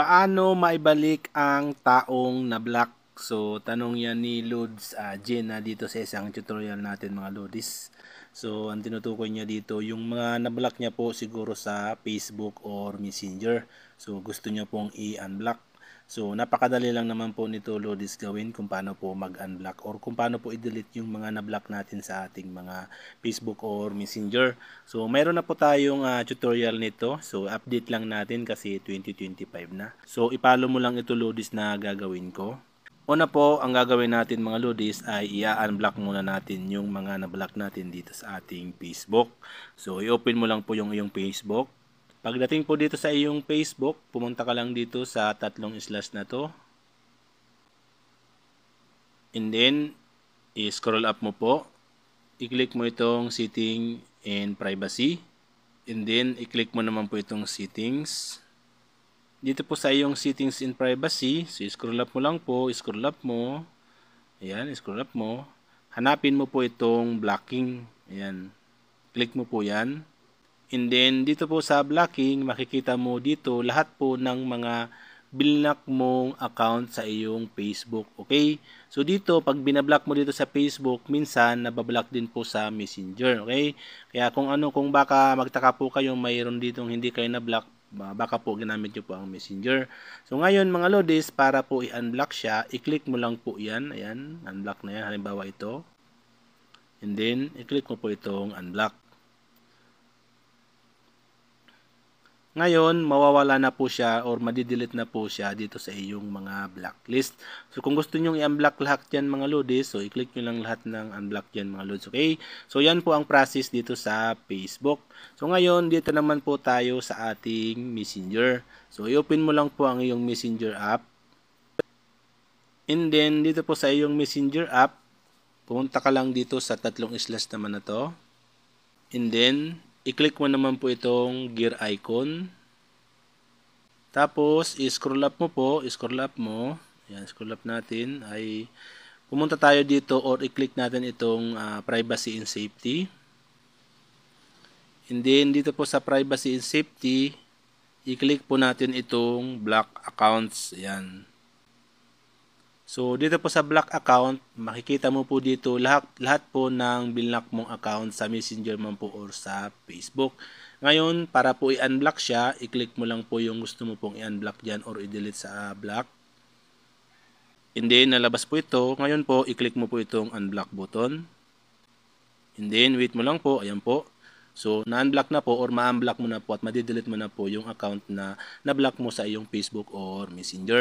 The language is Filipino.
Paano maibalik ang taong na-block? So, tanong yan ni Lods Jen dito sa isang tutorial natin mga Lodis. So, ang tinutukoy niya dito, yung mga na-block niya po siguro sa Facebook or Messenger. So, gusto niya pong i-unblock. So, napakadali lang naman po nito Lodis gawin kung paano po mag-unblock or kung paano po i-delete yung mga na-block natin sa ating mga Facebook or Messenger. So, mayroon na po tayong tutorial nito. So, update lang natin kasi 2025 na. So, ipalo mo lang ito Lodis na gagawin ko. Una po, ang gagawin natin mga Lodis ay i-unblock muna natin yung mga na-block natin dito sa ating Facebook. So, i-open mo lang po yung iyong Facebook. Pagdating po dito sa iyong Facebook, pumunta ka lang dito sa tatlong slash na to. And then, i-scroll up mo po. I-click mo itong setting and privacy. And then, i-click mo naman po itong settings. Dito po sa iyong settings and privacy, so scroll up mo lang po, scroll up mo. Ayan, scroll up mo. Hanapin mo po itong blocking. Ayan. Click mo po yan. And then, dito po sa blocking, makikita mo dito lahat po ng mga binlock mong account sa iyong Facebook. Okay? So, dito, pag binablock mo dito sa Facebook, minsan, nabablock din po sa Messenger. Okay? Kaya kung baka magtaka po kayo, mayroon ditong hindi kayo na-block, baka po ginamit nyo po ang Messenger. So, ngayon, mga Lodis, para po i-unblock siya, i-click mo lang po yan. Ayan, unblock na yan. Halimbawa ito. And then, i-click mo po itong unblock. Ngayon, mawawala na po siya or madidelete na po siya dito sa iyong mga blacklist. So, kung gusto nyo i-unblock lahat yan mga Lodis, so i-click nyo lang lahat ng unblock yan mga Lods. Okay? So, yan po ang process dito sa Facebook. So, ngayon, dito naman po tayo sa ating Messenger. So, i-open mo lang po ang iyong Messenger app. And then, dito po sa iyong Messenger app, pumunta ka lang dito sa tatlong slash naman na to. And then, i-click mo naman po itong gear icon. Tapos, i-scroll up mo po. I-scroll up mo. Ayan, scroll up natin. Ay, pumunta tayo dito or i-click natin itong privacy and safety. And then, dito po sa privacy and safety, i-click po natin itong block accounts. Ayan. So, dito po sa block account, makikita mo po dito lahat po ng binlock mong account sa Messenger man po or sa Facebook. Ngayon, para po i-unblock siya, i-click mo lang po yung gusto mo pong i-unblock dyan or i-delete sa block. And then, nalabas po ito. Ngayon po, i-click mo po itong unblock button. And then, wait mo lang po. Ayan po. So, na-unblock na po or ma-unblock mo na po at madidelete mo na po yung account na na-block mo sa iyong Facebook or Messenger.